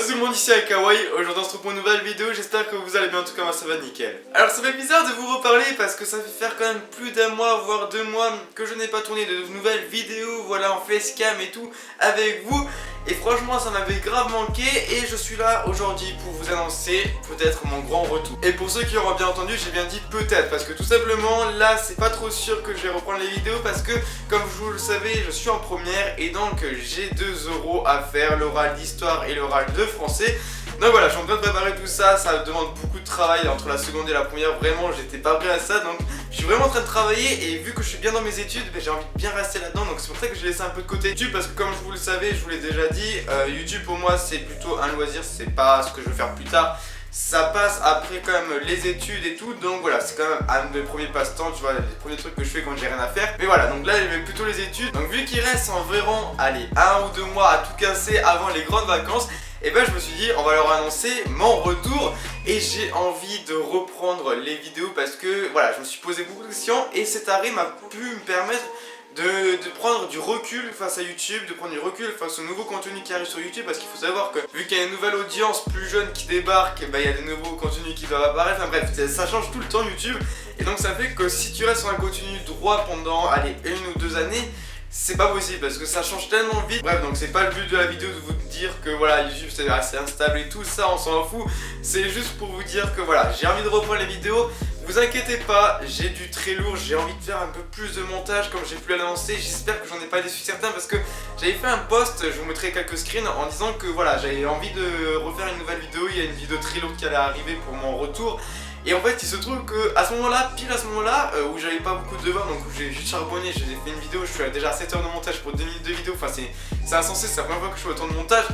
tout le monde, ici à Kawaii. Aujourd'hui on se retrouve pour une nouvelle vidéo, j'espère que vous allez bien, en tout cas moi ça va nickel. Alors ça fait bizarre de vous reparler parce que ça fait faire quand même plus d'un mois, voire 2 mois que je n'ai pas tourné de nouvelles vidéos, voilà, en facecam et tout avec vous. Et franchement ça m'avait grave manqué et je suis là aujourd'hui pour vous annoncer peut-être mon grand retour. Et pour ceux qui auront bien entendu, j'ai bien dit peut-être parce que tout simplement là c'est pas trop sûr que je vais reprendre les vidéos parce que comme vous le savez je suis en première et donc j'ai 2 oraux à faire, l'oral d'histoire et l'oral de français. Donc voilà, je suis en train de préparer tout ça, ça demande beaucoup de travail entre la seconde et la première, vraiment j'étais pas prêt à ça, donc je suis vraiment en train de travailler et vu que je suis bien dans mes études, j'ai envie de bien rester là-dedans, donc c'est pour ça que j'ai laissé un peu de côté YouTube parce que comme vous le savez, je vous l'ai déjà dit, YouTube pour moi c'est plutôt un loisir, c'est pas ce que je veux faire plus tard. Ça passe après quand même les études et tout, donc voilà, c'est quand même un de mes premiers passe-temps, tu vois, les premiers trucs que je fais quand j'ai rien à faire. Mais voilà, donc là il y avait plutôt les études, donc vu qu'il reste environ, allez, 1 ou 2 mois à tout casser avant les grandes vacances, et ben je me suis dit on va leur annoncer mon retour et j'ai envie de reprendre les vidéos parce que voilà, je me suis posé beaucoup de questions et cet arrêt m'a pu me permettre de prendre du recul face à YouTube, de prendre du recul face au nouveau contenu qui arrive sur YouTube parce qu'il faut savoir que vu qu'il y a une nouvelle audience plus jeune qui débarque, bah, il y a des nouveaux contenus qui doivent apparaître, enfin bref, ça change tout le temps YouTube et donc ça fait que si tu restes sur un contenu droit pendant, allez, 1 ou 2 années, c'est pas possible parce que ça change tellement vite. Bref, donc c'est pas le but de la vidéo de vous dire que voilà YouTube c'est assez instable et tout ça, on s'en fout. C'est juste pour vous dire que voilà, j'ai envie de reprendre les vidéos. Vous inquiétez pas, j'ai du très lourd, j'ai envie de faire un peu plus de montage comme j'ai pu l'annoncer. J'espère que j'en ai pas déçu certains parce que j'avais fait un post, je vous mettrai quelques screens en disant que voilà, j'avais envie de refaire une nouvelle vidéo. Il y a une vidéo très lourde qui allait arriver pour mon retour. Et en fait il se trouve que à ce moment-là, pile à ce moment-là, où j'avais pas beaucoup de devoirs, donc où j'ai juste charbonné, j'ai fait une vidéo, je suis déjà à 7 heures de montage pour 2 minutes de vidéo, enfin c'est insensé, c'est la première fois que je fais autant de montage.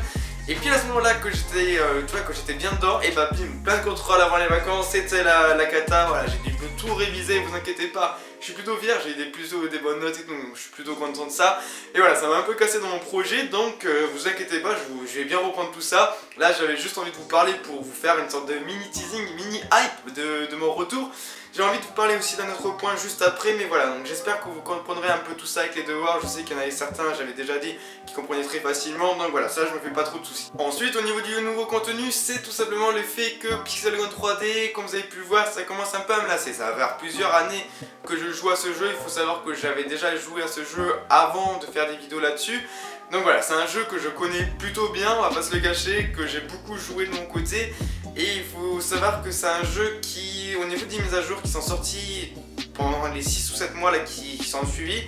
Et puis à ce moment-là que j'étais tu vois, que j'étais bien dedans, et bah bim, plein de contrôles avant les vacances, c'était la cata, voilà, j'ai dû tout réviser, vous inquiétez pas, je suis plutôt fier, j'ai eu des bonnes notes et tout, donc je suis plutôt content de ça. Et voilà, ça m'a un peu cassé dans mon projet, donc vous inquiétez pas, je vais bien reprendre tout ça. Là j'avais juste envie de vous parler pour vous faire une sorte de mini teasing, mini hype de mon retour. J'ai envie de vous parler aussi d'un autre point juste après, mais voilà, donc j'espère que vous comprendrez un peu tout ça avec les devoirs. Je sais qu'il y en avait certains, j'avais déjà dit, qui comprenaient très facilement, donc voilà, ça je me fais pas trop de soucis. Ensuite, au niveau du nouveau contenu, c'est tout simplement le fait que Pixel Gun 3D, comme vous avez pu le voir, ça commence un peu à me lasser. Ça va faire plusieurs années que je joue à ce jeu, il faut savoir que j'avais déjà joué à ce jeu avant de faire des vidéos là-dessus. Donc voilà, c'est un jeu que je connais plutôt bien, on va pas se le cacher, que j'ai beaucoup joué de mon côté. Et il faut savoir que c'est un jeu qui, au niveau des mises à jour qui sont sorties pendant les 6 ou 7 mois là, qui sont suivis,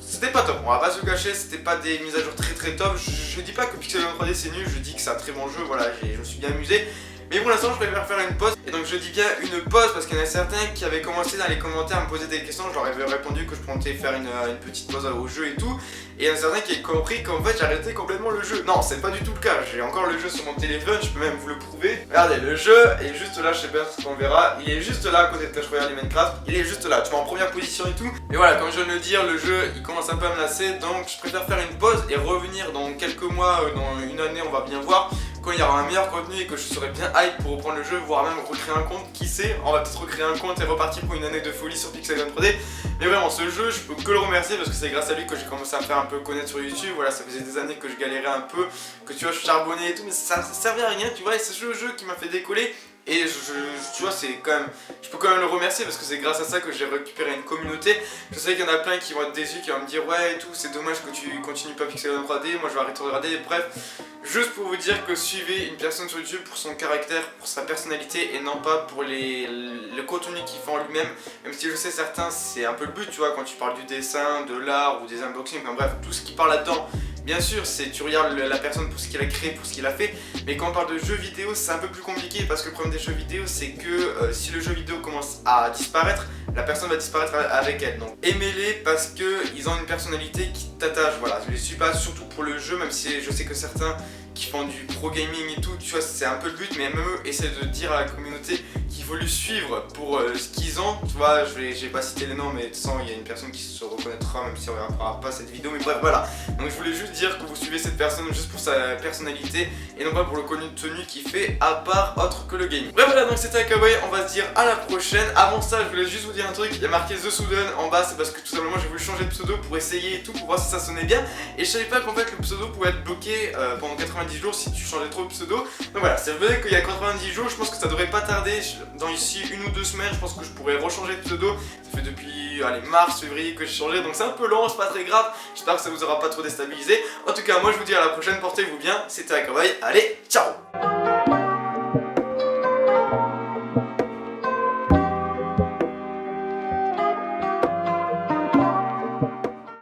c'était pas top, on va pas se le cacher, c'était pas des mises à jour très top. Je dis pas que Pixel Gun 3D c'est nul, je dis que c'est un très bon jeu, voilà, je me suis bien amusé. Mais pour l'instant je préfère faire une pause, et donc je dis bien une pause parce qu'il y en a certains qui avaient commencé dans les commentaires à me poser des questions. Je leur avais répondu que je comptais faire une petite pause au jeu et tout. Et il y en a certains qui avaient compris qu'en fait j'arrêtais complètement le jeu. Non, c'est pas du tout le cas, j'ai encore le jeu sur mon téléphone, je peux même vous le prouver. Regardez, le jeu est juste là, je sais pas ce qu'on verra. Il est juste là à côté de Clash Royale et Minecraft, il est juste là, tu vois, en première position et tout. Et voilà, comme je viens de le dire, le jeu il commence un peu à me lasser, donc je préfère faire une pause et revenir dans quelques mois, dans une année, on va bien voir, quand il y aura un meilleur contenu et que je serai bien hype pour reprendre le jeu, voire même recréer un compte, qui sait, on va peut-être recréer un compte et repartir pour une année de folie sur Pixel Gun 3D. Mais vraiment, ce jeu, je peux que le remercier parce que c'est grâce à lui que j'ai commencé à me faire un peu connaître sur YouTube. Voilà, ça faisait des années que je galérais un peu, que tu vois, je charbonnais et tout, mais ça servait à rien, tu vois, et c'est ce jeu qui m'a fait décoller. Et tu vois, c'est quand même, je peux quand même le remercier parce que c'est grâce à ça que j'ai récupéré une communauté. Je sais qu'il y en a plein qui vont être déçus, qui vont me dire ouais et tout, c'est dommage que tu continues pas Pixel Gun 3D, moi je vais arrêter de regarder. Bref, juste pour vous dire que suivez une personne sur YouTube pour son caractère, pour sa personnalité et non pas pour le contenu qu'il fait en lui-même. Même si je sais certains, c'est un peu le but, tu vois, quand tu parles du dessin, de l'art ou des unboxings, enfin bref, tout ce qui parle là-dedans. Bien sûr, c'est tu regardes la personne pour ce qu'il a créé, pour ce qu'il a fait, mais quand on parle de jeux vidéo, c'est un peu plus compliqué parce que le problème des jeux vidéo, c'est que si le jeu vidéo commence à disparaître, la personne va disparaître avec elle. Donc aimez-les parce qu'ils ont une personnalité qui t'attache. Voilà, je les suis pas surtout pour le jeu, même si je sais que certains qui font du pro gaming et tout, tu vois, c'est un peu le but, mais même eux essaient de dire à la communauté qu'il faut les suivre pour ce qu'ils ont. Tu vois, je vais pas citer les noms, mais de toute façon, il y a une personne qui se reconnaîtra, même si on regardera pas cette vidéo, mais bref, voilà. Donc je voulais juste dire que vous suivez cette personne juste pour sa personnalité et non pas pour le contenu qu'il fait, à part autre que le gaming. Bref, voilà, donc c'était Kawaii, on va se dire à la prochaine. Avant ça, je voulais juste vous dire un truc, il y a marqué The Sudden en bas, c'est parce que tout simplement j'ai voulu changer de pseudo pour essayer et tout, pour voir si ça sonnait bien. Et je savais pas qu'en fait le pseudo pouvait être bloqué pendant 90 90 jours si tu changeais trop de pseudo. Donc voilà, c'est vrai qu'il y a 90 jours, je pense que ça devrait pas tarder. Dans ici 1 ou 2 semaines, je pense que je pourrais rechanger de pseudo. Ça fait depuis mars, février que j'ai changé, donc c'est un peu long, c'est pas très grave. J'espère que ça vous aura pas trop déstabilisé. En tout cas, moi je vous dis à la prochaine, portez-vous bien. C'était Akawaii, allez, ciao!